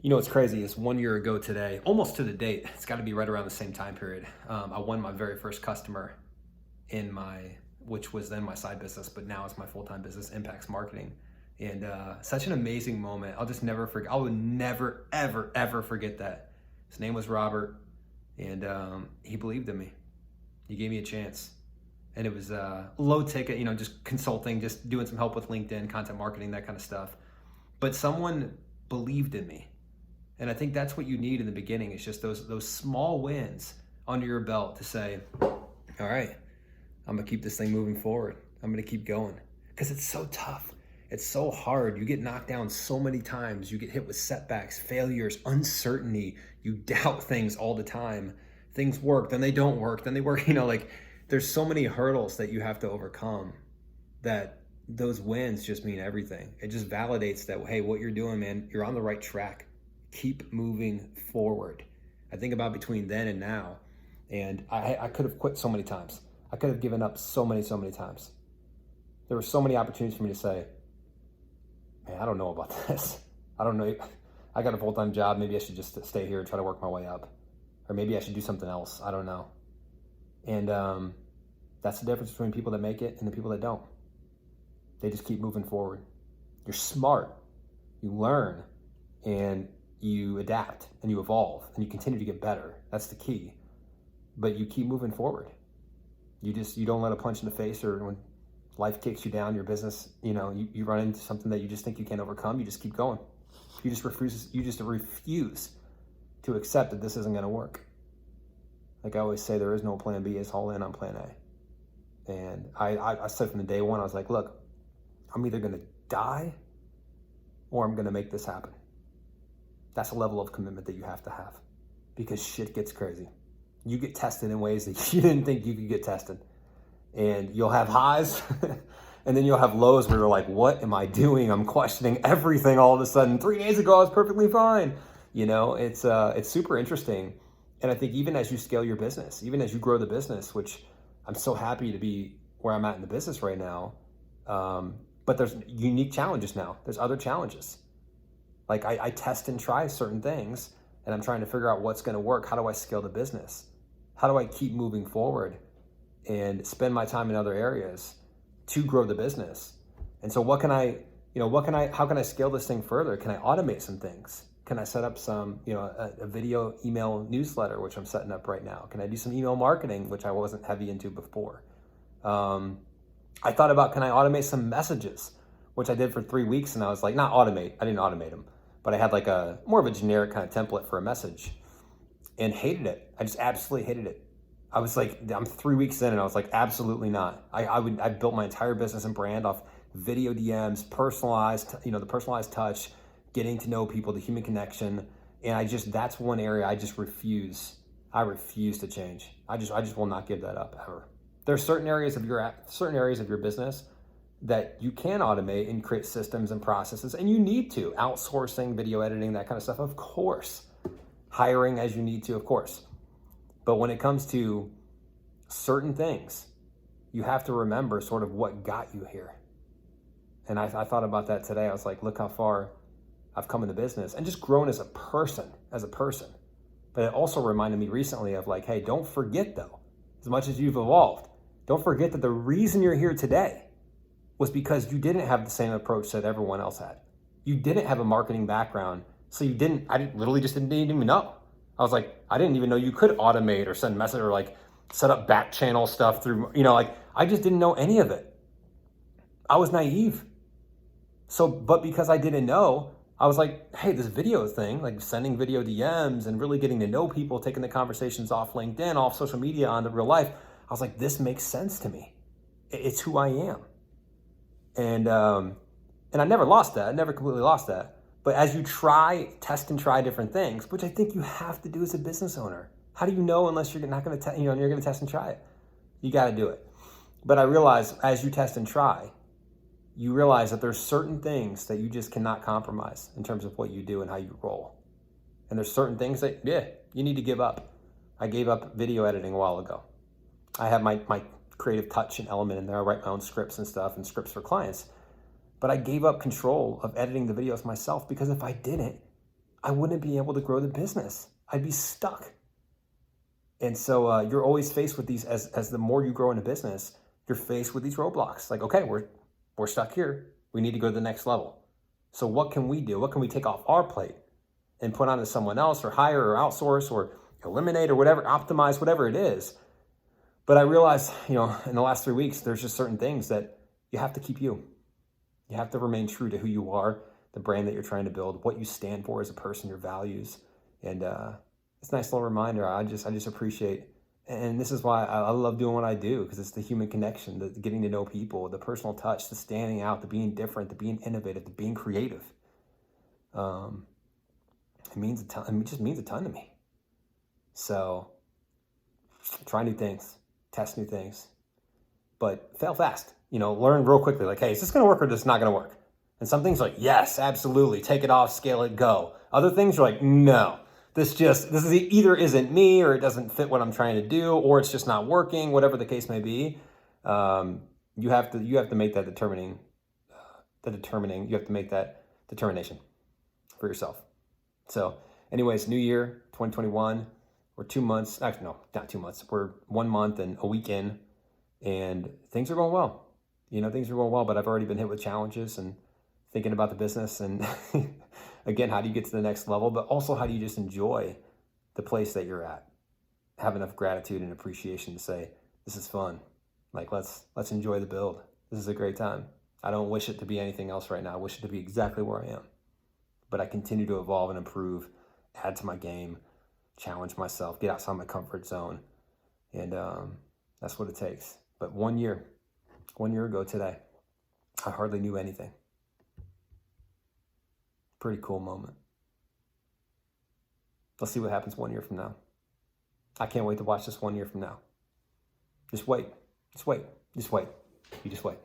You know what's crazy is 1 year ago today, almost to the date, it's got to be right around the same time period. I won my very first customer in which was then my side business, but now it's my full-time business, Impaxs Marketing. And such an amazing moment. I'll just never forget. I will never, ever, ever forget that. His name was Robert, and he believed in me. He gave me a chance. And it was low ticket, just consulting, just doing some help with LinkedIn, content marketing, that kind of stuff. But someone believed in me. And I think that's what you need in the beginning. It's just those small wins under your belt to say, all right, I'm gonna keep this thing moving forward. I'm gonna keep going. Because it's so tough. It's so hard. You get knocked down so many times. You get hit with setbacks, failures, uncertainty. You doubt things all the time. Things work, then they don't work, then they work. There's so many hurdles that you have to overcome that those wins just mean everything. It just validates that, hey, what you're doing, man, you're on the right track. Keep moving forward. I think about between then and now, and I could have quit so many times. I could have given up so many times. There were so many opportunities for me to say, man, I don't know about this. I don't know. I got a full-time job. Maybe I should just stay here and try to work my way up. Or maybe I should do something else. I don't know. And that's the difference between people that make it and the people that don't. They just keep moving forward. You're smart. You learn. And you adapt and you evolve and you continue to get better. That's the key. But you keep moving forward. You don't let a punch in the face, or when life kicks you down, your business, you run into something that you just think you can't overcome, you just keep going. You just refuse to accept that this isn't going to work. Like I always say, there is no plan B, it's all in on plan A. And I said from the day one, I was like, look, I'm either going to die or I'm going to make this happen. That's a level of commitment that you have to have, because shit gets crazy. You get tested in ways that you didn't think you could get tested. And you'll have highs and then you'll have lows where you're like, what am I doing? I'm questioning everything all of a sudden. 3 days ago, I was perfectly fine. It's super interesting. And I think even as you scale your business, even as you grow the business, which I'm so happy to be where I'm at in the business right now. But there's unique challenges now. There's other challenges. Like I test and try certain things, and I'm trying to figure out what's going to work. How do I scale the business? How do I keep moving forward and spend my time in other areas to grow the business? And so how can I scale this thing further? Can I automate some things? Can I set up some, a video email newsletter, which I'm setting up right now? Can I do some email marketing, which I wasn't heavy into before? I thought about, can I automate some messages, which I did for 3 weeks, and I was like, not automate. I didn't automate them, but I had like more of a generic kind of template for a message, and hated it. I just absolutely hated it. I was like, I'm 3 weeks in, and I was like, absolutely not. I built my entire business and brand off video DMs, personalized, the personalized touch, getting to know people, the human connection, and that's one area I just refuse. I refuse to change. I just will not give that up ever. There are certain areas of your business that you can automate and create systems and processes, and you need to. Outsourcing, video editing, that kind of stuff, of course. Hiring as you need to, of course. But when it comes to certain things, you have to remember sort of what got you here. And I thought about that today. I was like, look how far I've come in the business and just grown as a person. But it also reminded me recently of like, hey, don't forget though, as much as you've evolved, don't forget that the reason you're here today was because you didn't have the same approach that everyone else had. You didn't have a marketing background, so I literally just didn't even know. I was like, I didn't even know you could automate or send message or like set up back channel stuff through, I just didn't know any of it. I was naive. But because I didn't know, I was like, hey, this video thing, like sending video DMs and really getting to know people, taking the conversations off LinkedIn, off social media, onto real life. I was like, this makes sense to me. It's who I am. And I never lost that. I never completely lost that. But as you test and try different things, which I think you have to do as a business owner. How do you know unless you're not going to, you're going to test and try it? You got to do it. But I realize as you test and try, you realize that there's certain things that you just cannot compromise in terms of what you do and how you roll. And there's certain things that, you need to give up. I gave up video editing a while ago. I have my creative touch and element in there. I write my own scripts and stuff and scripts for clients. But I gave up control of editing the videos myself, because if I didn't, I wouldn't be able to grow the business. I'd be stuck. And so you're always faced with these, as the more you grow in a business, you're faced with these roadblocks. Like, okay, we're stuck here. We need to go to the next level. So what can we do? What can we take off our plate and put onto someone else, or hire, or outsource, or eliminate, or whatever, optimize, whatever it is? But I realized, in the last 3 weeks, there's just certain things that you have to keep you. You have to remain true to who you are, the brand that you're trying to build, what you stand for as a person, your values. And it's a nice little reminder. I just appreciate, and this is why I love doing what I do, because it's the human connection, the getting to know people, the personal touch, the standing out, the being different, the being innovative, the being creative. It means a ton. It just means a ton to me. So try new things, test new things, but fail fast. Learn real quickly. Like, hey, is this going to work or is this not going to work? And some things are like, yes, absolutely, take it off, scale it, go. Other things are like, no, this is either isn't me, or it doesn't fit what I'm trying to do, or it's just not working. Whatever the case may be, you have to make that determining. You have to make that determination for yourself. So, anyways, new year, 2021. We're 2 months. Actually, no, not 2 months. We're 1 month and a week in, and things are going well. Things are going well, but I've already been hit with challenges and thinking about the business. And again, how do you get to the next level? But also, how do you just enjoy the place that you're at? Have enough gratitude and appreciation to say, this is fun. Like, let's enjoy the build. This is a great time. I don't wish it to be anything else right now. I wish it to be exactly where I am. But I continue to evolve and improve, add to my game, challenge myself, get outside my comfort zone. And that's what it takes. But 1 year ago today, I hardly knew anything. Pretty cool moment. Let's see what happens 1 year from now. I can't wait to watch this 1 year from now. Just wait. You just wait.